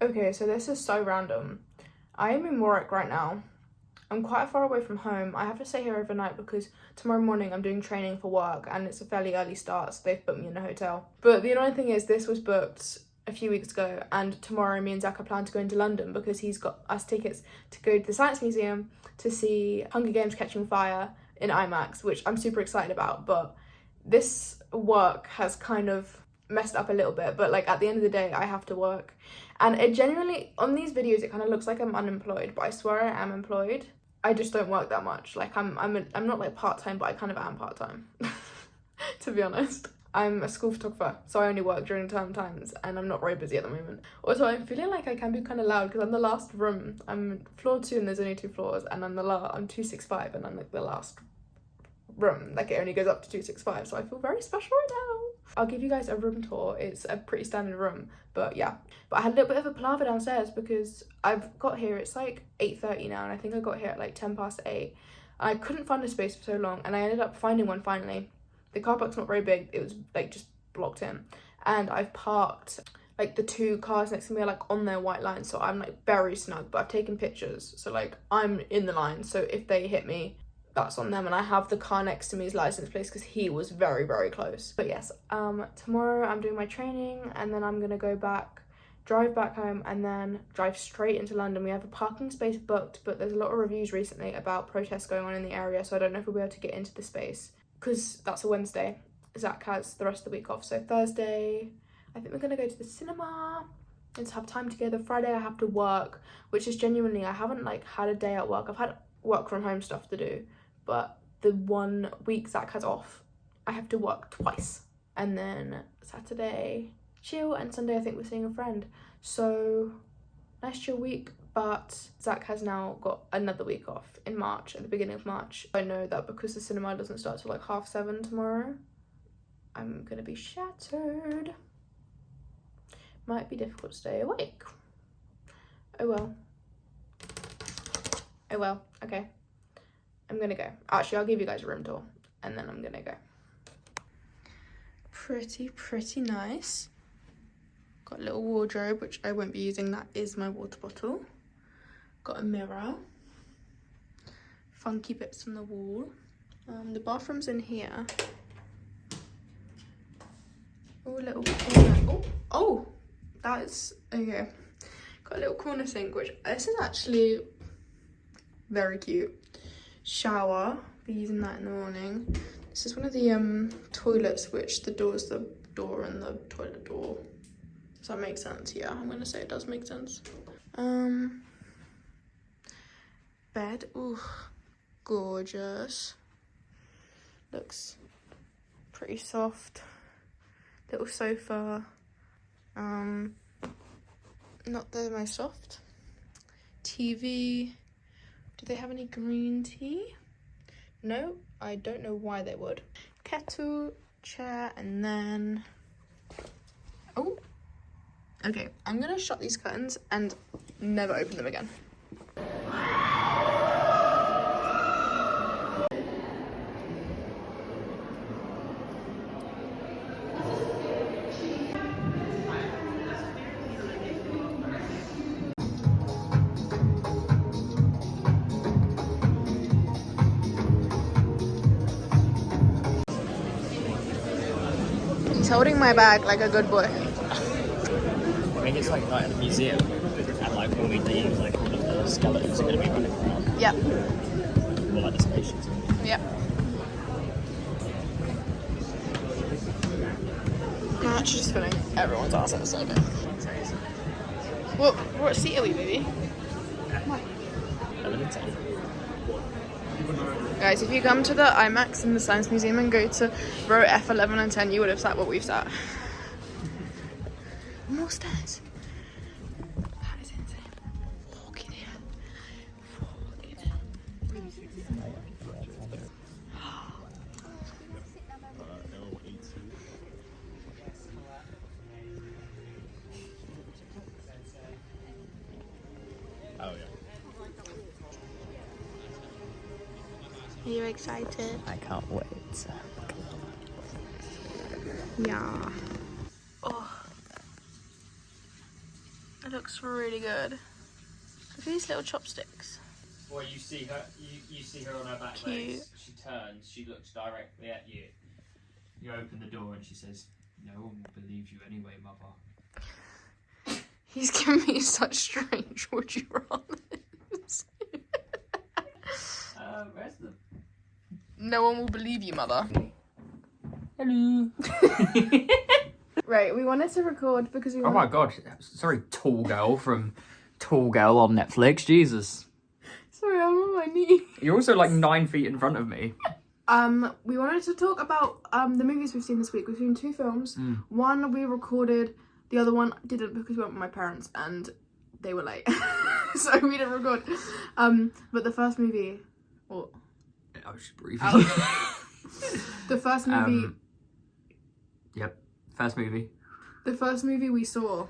Okay, so this is so random. I am in Warwick right now. I'm quite far away from home. I have to stay here overnight because tomorrow morning I'm doing training for work and it's a fairly early start, so they've put me in a hotel. But the annoying thing is this was booked a few weeks ago, and tomorrow me and Zach are planning to go into London because he's got us tickets to go to the Science Museum to see Hunger Games Catching Fire in IMAX, which I'm super excited about. But this work has kind of messed up a little bit, but like at the end of the day I have to work, and it genuinely, on these videos it kind of looks like I'm unemployed, but I swear I am employed. I just don't work that much. Like I'm not like part-time, but I kind of am part-time. To be honest, I'm a school photographer, so I only work during term times and I'm not very busy at the moment. Also, I'm feeling like I can be kind of loud because I'm the last room. I'm floor 2 and there's only 2 floors, and I'm 265 and I'm like the last room. Like it only goes up to 265, so I feel very special right now. I'll give you guys a room tour. It's a pretty standard room, but yeah. But I had a little bit of a palaver downstairs because I've got here, it's like 8:30 now, and I think I got here at like 8:10. I couldn't find a space for so long, and I ended up finding one finally. The car park's not very big, it was like just blocked in, and I've parked like the 2 cars next to me are like on their white line, so I'm like very snug, but I've taken pictures, so like I'm in the line, so if they hit me, that's on them. And I have the car next to me's license plate because he was very, very close. But yes, tomorrow I'm doing my training, and then I'm gonna go back, drive back home, and then drive straight into London. We have a parking space booked, but there's a lot of reviews recently about protests going on in the area, so I don't know if we'll be able to get into the space because that's a Wednesday. Zach has the rest of the week off, so Thursday I think we're gonna go to the cinema and have time together. Friday I have to work, which is genuinely, I haven't like had a day at work. I've had work from home stuff to do, but the 1 week Zach has off, I have to work twice. And then Saturday, chill, and Sunday I think we're seeing a friend. So, nice chill week, but Zach has now got another week off in March, at the beginning of March. I know that because the cinema doesn't start till like 7:30 tomorrow, I'm gonna be shattered. Might be difficult to stay awake. Oh well. Oh well, okay. I'm gonna go. Actually, I'll give you guys a room tour and then I'm gonna go. Pretty nice. Got a little wardrobe, which I won't be using. That is my water bottle. Got a mirror. Funky bits on the wall. The bathroom's in here. Oh, little corner. Oh, that's okay. Got a little corner sink, which this is actually very cute. Shower, be using that in the morning. This is one of the toilets, which the door is the door and the toilet door. Does that make sense? Yeah, I'm gonna say it does make sense. Bed, ooh, gorgeous. Looks pretty soft. Little sofa. Not the most soft. TV. Do they have any green tea? No, I don't know why they would. Kettle, chair, and then... Oh, okay. I'm gonna shut these curtains and never open them again. He's holding my bag like a good boy. I think it's like at the museum, and like when we leave, like all of the skeletons are going to be running around. Yep. Or like the spaceships. Yep. I'm actually just feeling everyone's ass at the second. What seat are we, baby? 11 and 10. Guys, if you come to the IMAX in the Science Museum and go to row F11 and 10, you would have sat what we've sat. More stairs. That is insane. Walking in. Oh yeah. Are you excited? I can't wait. Yeah. Oh. It looks really good. Look at these little chopsticks. Well, you see her. You see her on her back Cute. legs. She turns. She looks directly at you. You open the door and she says, "No one will believe you anyway, mother." He's giving me such strange would you rather. Where's the? No one will believe you, mother. Hello. Right, we wanted to record because we Oh my god! Sorry, Tall Girl from Tall Girl on Netflix. Jesus. Sorry, I'm on my knee. You're also like 9 feet in front of me. We wanted to talk about the movies we've seen this week. We've seen 2 films. One we recorded, the other one didn't because we went with my parents and they were late. So we didn't record. But the first movie... Well, I was just breathing. the first movie... Yep, first movie. The first movie we saw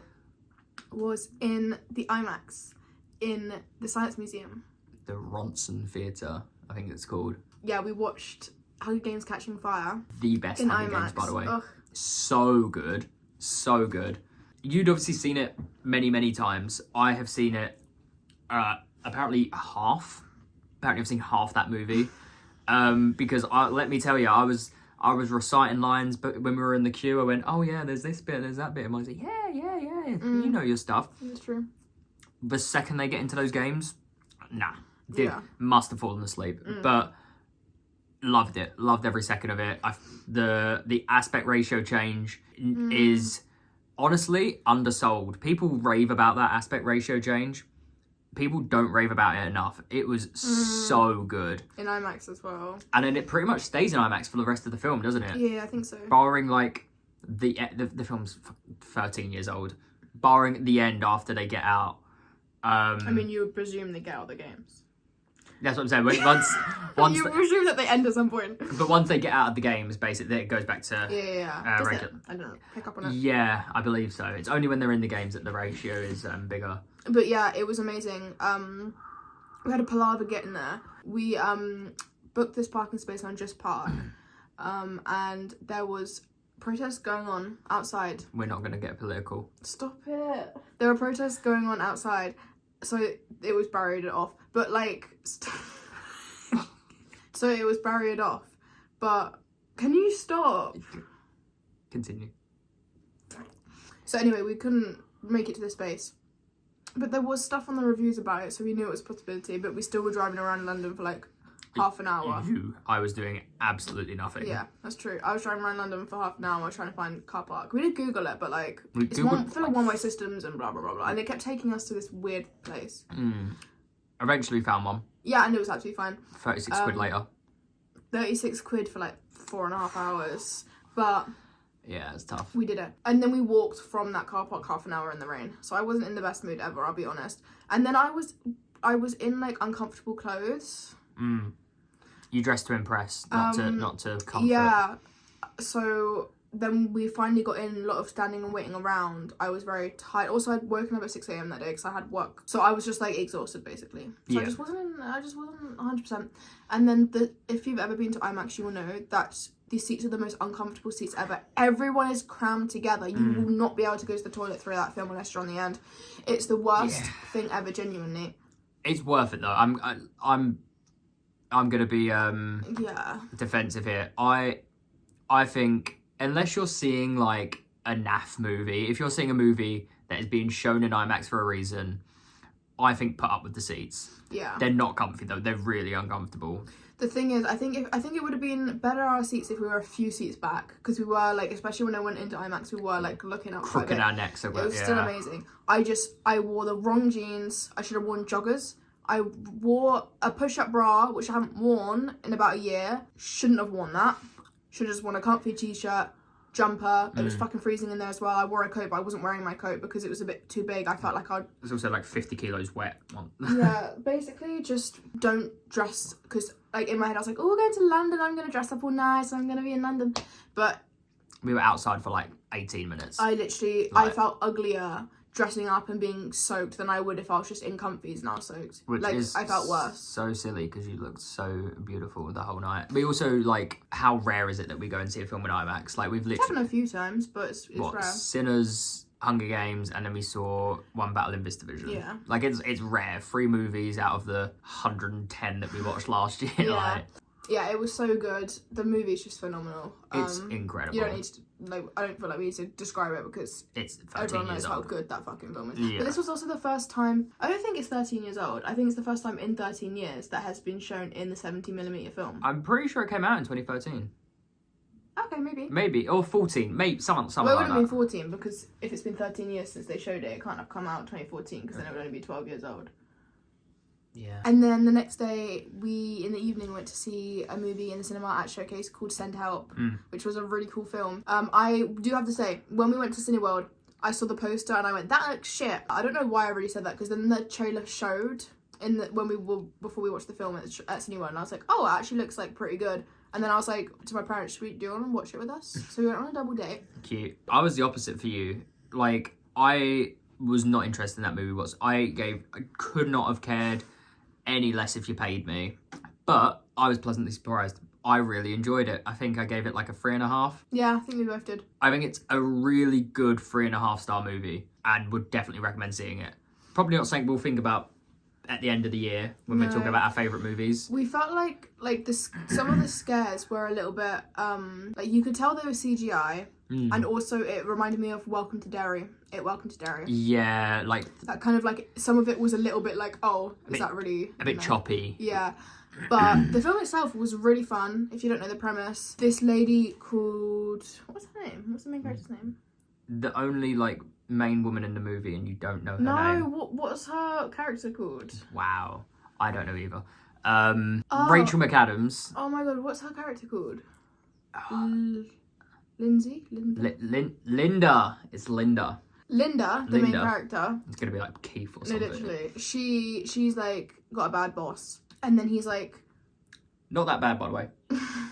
was in the IMAX in the Science Museum. The Ronson Theatre, I think it's called. Yeah, we watched Hunger Games Catching Fire. The best in Hunger IMAX. Games, by the way. Ugh. So good. So good. You'd obviously seen it many, many times. I have seen it apparently half. Apparently I've seen half that movie. Because let me tell you, I was reciting lines, but when we were in the queue, I went, "Oh yeah, there's this bit, there's that bit." And I was like, "Yeah. You know your stuff." That's true. The second they get into those games, nah. Yeah. Must have fallen asleep. But loved it. Loved every second of it. The aspect ratio change is honestly undersold. People rave about that aspect ratio change. People don't rave about it enough. It was so good. In IMAX as well. And then it pretty much stays in IMAX for the rest of the film, doesn't it? Yeah, I think so. Barring like the film's 13 years old. Barring the end after they get out. I mean, you would presume they get out of the games. That's what I'm saying. Once You presume that they end at some point. but once they get out of the games, basically it goes back to Yeah. Does it? regular. I don't know. Pick up on it. Yeah, I believe so. It's only when they're in the games that the ratio is bigger. But yeah, it was amazing. We had a palaver getting there. We booked this parking space on Just Park, and there was protests going on outside. We're not going to get political. Stop it. There were protests going on outside, so it was barriered off. But like, so it was barriered off. But can you stop? Continue. So anyway, we couldn't make it to the space. But there was stuff on the reviews about it, so we knew it was a possibility, but we still were driving around London for like half an hour. I was doing absolutely nothing. Yeah, that's true. I was driving around London for half an hour trying to find a car park. We did Google it, but like, it's full of one-way systems and blah, blah, blah, blah. And it kept taking us to this weird place. Eventually found one. Yeah, and it was absolutely fine. 36 quid later. 36 quid for like 4.5 hours. But Yeah, it's tough. we did it. And then we walked from that car park half an hour in the rain. So I wasn't in the best mood ever, I'll be honest. And then I was in like uncomfortable clothes. You dressed to impress, not to comfort. Yeah. So then we finally got in, a lot of standing and waiting around. I was very tired. Also, I'd woken up at 6 a.m. that day because I had work. So I was just like exhausted basically. So Yeah. I just wasn't 100%. And then if you've ever been to IMAX, you will know that these seats are the most uncomfortable seats ever. Everyone is crammed together. You will not be able to go to the toilet through that film unless you're on the end. It's the worst thing ever, genuinely. It's worth it though. I'm gonna be defensive here. I think unless you're seeing like a naff movie, if you're seeing a movie that is being shown in IMAX for a reason, I think put up with the seats. Yeah. They're not comfy though. They're really uncomfortable. The thing is, I think it would have been better our seats if we were a few seats back, because we were like, especially when I went into IMAX, we were like looking up quite a Crooking bit. our necks. It was still amazing. I wore the wrong jeans. I should have worn joggers. I wore a push-up bra, which I haven't worn in about a year. Shouldn't have worn that. Should have just worn a comfy t-shirt, jumper. It was fucking freezing in there as well. I wore a coat, but I wasn't wearing my coat because it was a bit too big. I felt like I'd... It's also like 50 kilos wet. Yeah, basically just don't dress, because like in my head I was like, oh, we're going to London, I'm going to dress up all nice, I'm going to be in London. But we were outside for like 18 minutes. I felt uglier dressing up and being soaked than I would if I was just in comfies and I was soaked. Which like, is I felt worse. So silly because you looked so beautiful the whole night. We also, like, how rare is it that we go and see a film in IMAX? Like, we've It's literally... happened a few times, but it's rare. Sinners, Hunger Games, and then we saw One Battle in Vistavision. Yeah. Like, it's rare. 3 movies out of the 110 that we watched last year. Yeah. Like, Yeah, it was so good. The movie's just phenomenal. it's incredible. You don't need to, like, I don't feel like we need to describe it because It's 13 everyone knows years how old. good that fucking film is. Yeah. But this was also the first time, I don't think it's 13 years old. I think it's the first time in 13 years that has been shown in the 70mm film. I'm pretty sure it came out in 2013. Okay, maybe. Maybe. Or 14. Maybe. Something Well, it like would have that. been 14 because if it's been 13 years since they showed it, it can't have come out in 2014 because then it would only be 12 years old. Yeah. And then the next day, we, in the evening, went to see a movie in the cinema at Showcase called Send Help, which was a really cool film. I do have to say, when we went to Cineworld, I saw the poster and I went, that looks shit. I don't know why I really said that, because then the trailer showed before we watched the film at Cineworld, and I was like, oh, it actually looks like pretty good. And then I was like to my parents, do you want to watch it with us? So we went on a double date. Cute. I was the opposite for you. Like, I was not interested in that movie. I could not have cared any less if you paid me. But I was pleasantly surprised. I really enjoyed it. I think I gave it like a 3.5. Yeah, I think we both did. I think it's a really good 3.5 star movie and would definitely recommend seeing it. Probably not something we'll think about at the end of the year when we're talking about our favourite movies. We felt like some of the scares were a little bit like you could tell they were CGI, and also it reminded me of Welcome to Derry. Yeah, like That kind of like some of it was a little bit like, oh, is that really a bit choppy. Yeah. But the film itself was really fun. If you don't know the premise, this lady called, what's her name? What's the main character's name? The only like main woman in the movie, and you don't know her name. What's her character called? Wow, I don't know either. Oh. Rachel McAdams. Oh my god, what's her character called? Lindsay? Linda. It's Linda. Linda, the main character. It's gonna be like Keith or No, something. literally. She's like got a bad boss, and then he's like, Not that bad, by the way.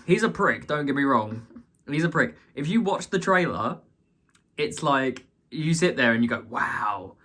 He's a prick. Don't get me wrong. He's a prick. If you watch the trailer, it's like you sit there and you go, wow,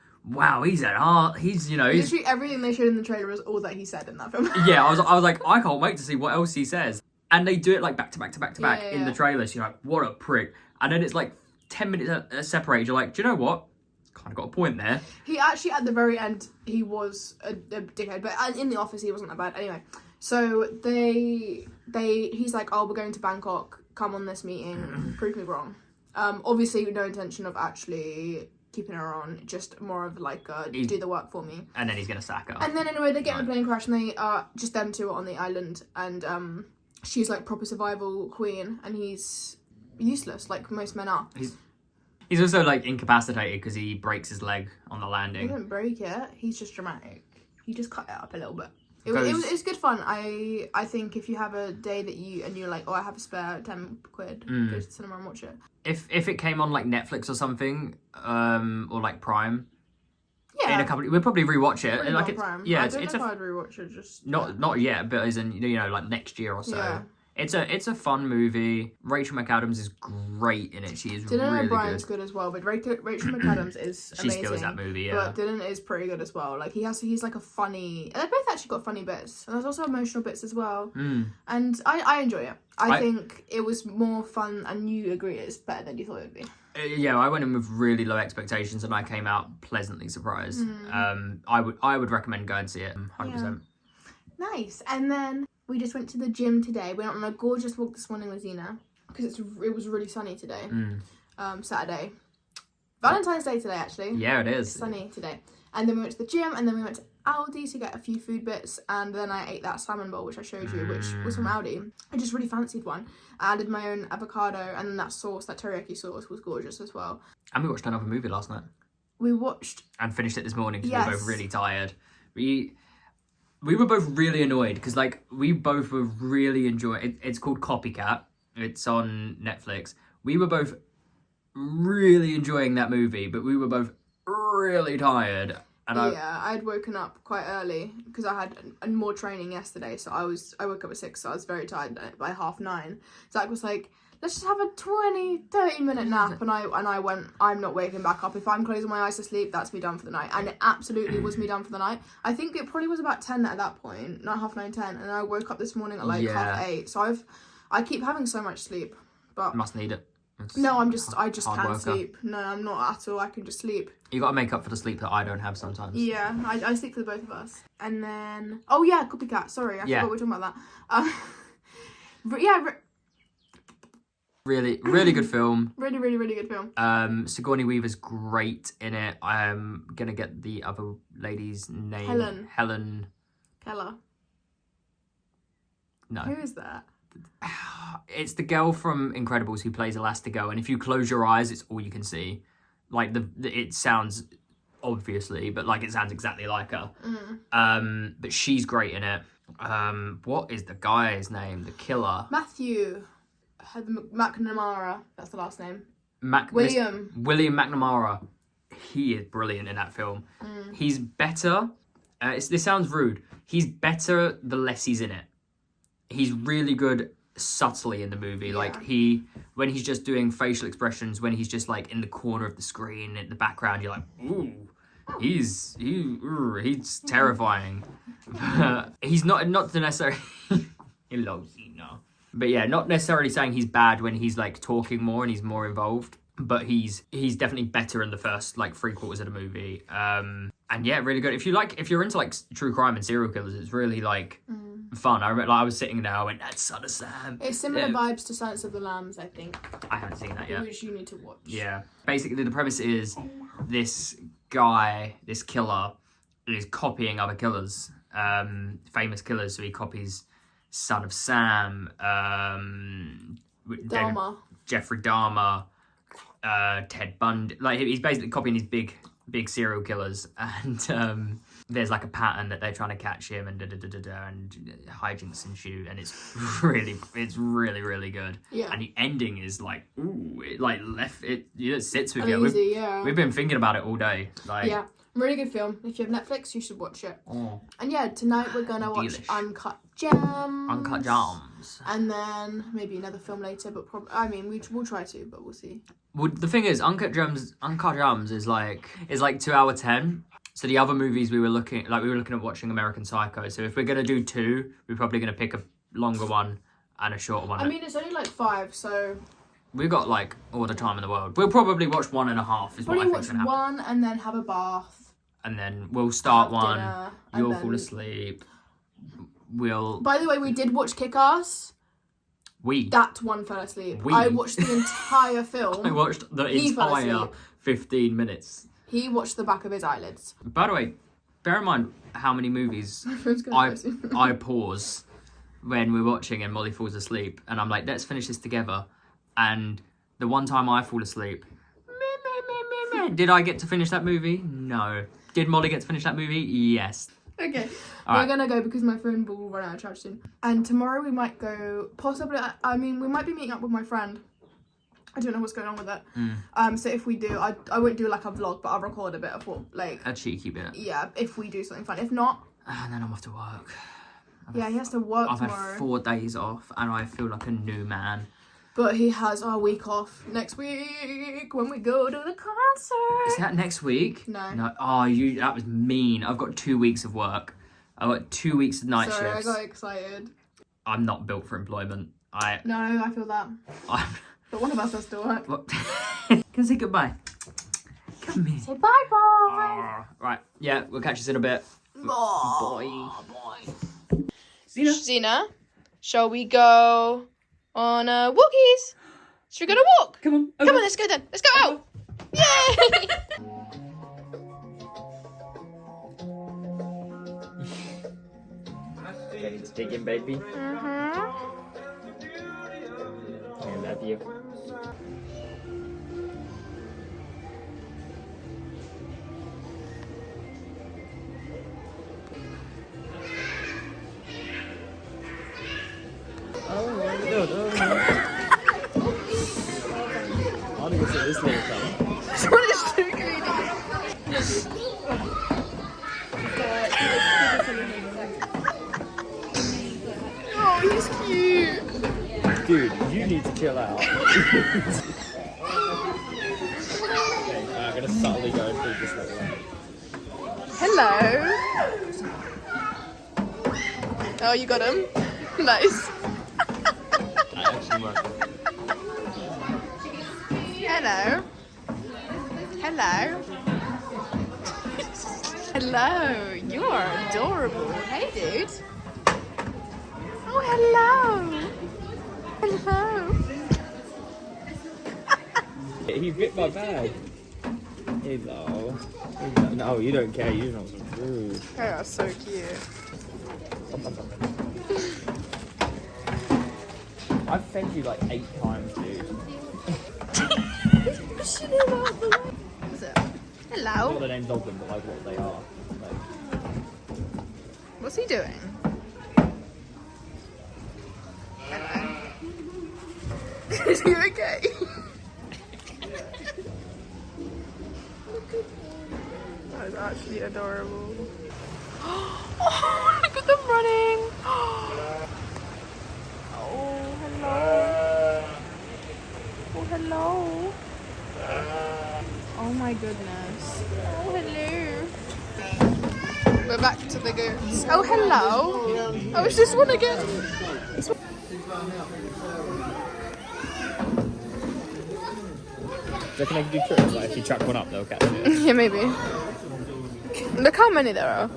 he's an art. He's literally everything they showed in the trailer was all that he said in that film. Yeah, I was like, I can't wait to see what else he says. And they do it like back to back to back to back in the Yeah. trailer. So you're like, what a prick. And then it's like 10 minutes separated. You're like, do you know what? Kind of got a point there. He actually, at the very end, he was a dickhead, but in the office, he wasn't that bad. Anyway, so he's like, oh, we're going to Bangkok, come on this meeting, prove me wrong. Obviously, no intention of actually keeping her on, just more of like, do the work for me. And then he's going to sack her. And then anyway, they get in the plane crash, and they are just them two on the island, and she's like proper survival queen, and he's useless, like most men are. He's also like incapacitated because he breaks his leg on the He landing. didn't break it. He's just dramatic. He just cut it up a little bit. It was good fun. I think if you have a day that you're like, oh, I have a spare 10 quid, go to the cinema and watch it. If it came on like Netflix or something, or like Prime, Yeah. in a couple, we'll probably rewatch it. Probably Like not Prime. yeah, I it's don't it's know a if I'd rewatch it. Just not yet, but as in like next year or so. Yeah. It's a fun movie. Rachel McAdams is great in it. She is Dylan really O'Brien's good. good as well, but Rachel McAdams is She amazing. steals that movie, yeah. But Dylan is pretty good as well. Like he's like a funny. They've both actually got funny bits, and there's also emotional bits as well. And I enjoy it. I think it was more fun, and you agree it's better than you thought it would be. Yeah, I went in with really low expectations, and I came out pleasantly surprised. I would recommend going and see it. 100%. Nice. And then we just went to the gym today. We went on a gorgeous walk this morning with Zena because it was really sunny today. Saturday. Valentine's Day today, actually. Yeah, it is. It's sunny today. And then we went to the gym, and then we went to Aldi to get a few food bits, and then I ate that salmon bowl, which I showed you, which was from Aldi. I just really fancied one. I added my own avocado, and then that sauce, that teriyaki sauce, was gorgeous as well. And we watched another movie last night. We watched... And finished it this morning because we were both Yes. really tired. We were both really annoyed because like we both were really enjoying it. It's called Copycat. It's on Netflix. We were both really enjoying that movie, but we were both really tired. And I'd woken up quite early because I had more training yesterday, so I woke up at 6, so I was very tired by 9:30. Zach was like, let's just have a 20-30 minute nap, and I went, I'm not waking back up. If I'm closing my eyes to sleep, that's me done for the night. And it absolutely was me done for the night. I think it probably was about 10 at that point, not 9:30, 10, and I woke up this morning at like 8:30. So I keep having so much sleep, but must need it. No, I just hard can't worker. sleep. No, I'm not at all. I can just sleep. You got to make up for the sleep that I don't have sometimes. Yeah, I sleep for the both of us. And then, oh yeah, Copycat. Sorry, I forgot we were talking about that. Really, really good film. Really, really, really good film. Sigourney Weaver's great in it. I'm gonna get the other lady's name. Helen Keller. No. Who is that? It's the girl from Incredibles who plays Elastigirl, and if you close your eyes, it's all you can see. Like it sounds obviously, but like it sounds exactly like her. But she's great in it. What is the guy's name? The killer. Matthew McNamara. That's the last name. William McNamara. He is brilliant in that film. He's better. This sounds rude. He's better the less he's in it. He's really good subtly in the movie. Yeah. Like when he's just doing facial expressions, when he's just like in the corner of the screen in the background, you're like, ooh, he's terrifying. He's not necessarily. But yeah, not necessarily saying he's bad when he's like talking more and he's more involved. But he's definitely better in the first like 3/4 of the movie. And yeah, really good. If you're into like true crime and serial killers, it's really like fun. I remember I was sitting there, I went, "That's Son of Sam." It's similar vibes to Silence of the Lambs, I think. I haven't seen that yet. Which you need to watch. Yeah. Basically, the premise is this guy, this killer, is copying other killers, famous killers. So he copies Son of Sam, Dahmer. Jeffrey Dahmer, Ted Bundy. Like he's basically copying these big serial killers, and there's like a pattern that they're trying to catch him, and and hijinks ensue, and it's really really good. Yeah. And the ending is like, ooh, it sits with Uneasy, you. yeah. We've been thinking about it all day. Like, yeah. Really good film. If you have Netflix, you should watch it. Oh. And yeah, tonight we're gonna watch Delish. Uncut Gems. Uncut Gems. And then maybe another film later, but we'll try to, but we'll see. Well, the thing is, Uncut Gems is like 2 hour 10. So the other movies we were looking at watching American Psycho. So if we're gonna do 2, we're probably gonna pick a longer one and a shorter one. I mean, it's only like 5, so we've got like all the time in the world. We'll probably watch 1.5. Is what I probably think's watch gonna happen. 1 and then have a bath. And then we'll start Have one. dinner, You'll and then- fall asleep. We'll. By the way, we did watch Kick-Ass. That one fell asleep. We? I watched the entire film. I watched the He fell entire asleep. 15 minutes. He watched the back of his eyelids. By the way, bear in mind how many movies I pause when we're watching and Molly falls asleep, and I'm like, let's finish this together. And the one time I fall asleep, did I get to finish that movie? No. Did Molly get to finish that movie? Yes. Okay, All we're right. gonna go because my phone will run out of charge soon. And tomorrow we might go, possibly, we might be meeting up with my friend. I don't know what's going on with it. So if we do, I won't do like a vlog, but I'll record a bit of what, like... A cheeky bit. Yeah, if we do something fun. If not... And then I'm off to work. Yeah, he has to work I've tomorrow. had 4 days off, and I feel like a new man. But he has our week off next week when we go to the concert. Is that next week? No. Oh, that was mean. I've got 2 weeks of work. I've got 2 weeks of night Sorry, shifts. I got excited. I'm not built for employment. No, I feel that. But one of us has to work. What? Can I say goodbye? Come here. Say bye-bye. Right. Yeah, we'll catch us in a bit. Bye. Zena, shall we go on walkies? Should we go to walk? Come on. Come on, let's go then. Let's go out. Yay! Ready to dig in, baby? I love you. Oh my god, oh my god. I want to go see this little fella. What is too Oh, he's cute. Dude, you need to chill out. Okay, I'm gonna subtly go through this little one. Hello. Oh, you got him? Nice. That actually worked. Hello. Hello. Hello. You're adorable. Hey, dude. Oh, hello. Hello. He bit my bag. Hello. No, you don't care. You don't want some food. They are so cute. I've fed you like 8 times, dude. Pushing him out the way. What's it? Hello. Not the names of them, but like what they are. Like, What's he doing? Hello. Is he okay? That is actually adorable. Oh, look at them running. Oh, hello. Oh, hello. Oh my goodness. Oh, hello. We're back to the goats. Oh, hello. Oh, it's this one again. do you reckon they can do tricks? Like if you chuck one up, they'll catch it. Yeah, maybe. Look how many there are.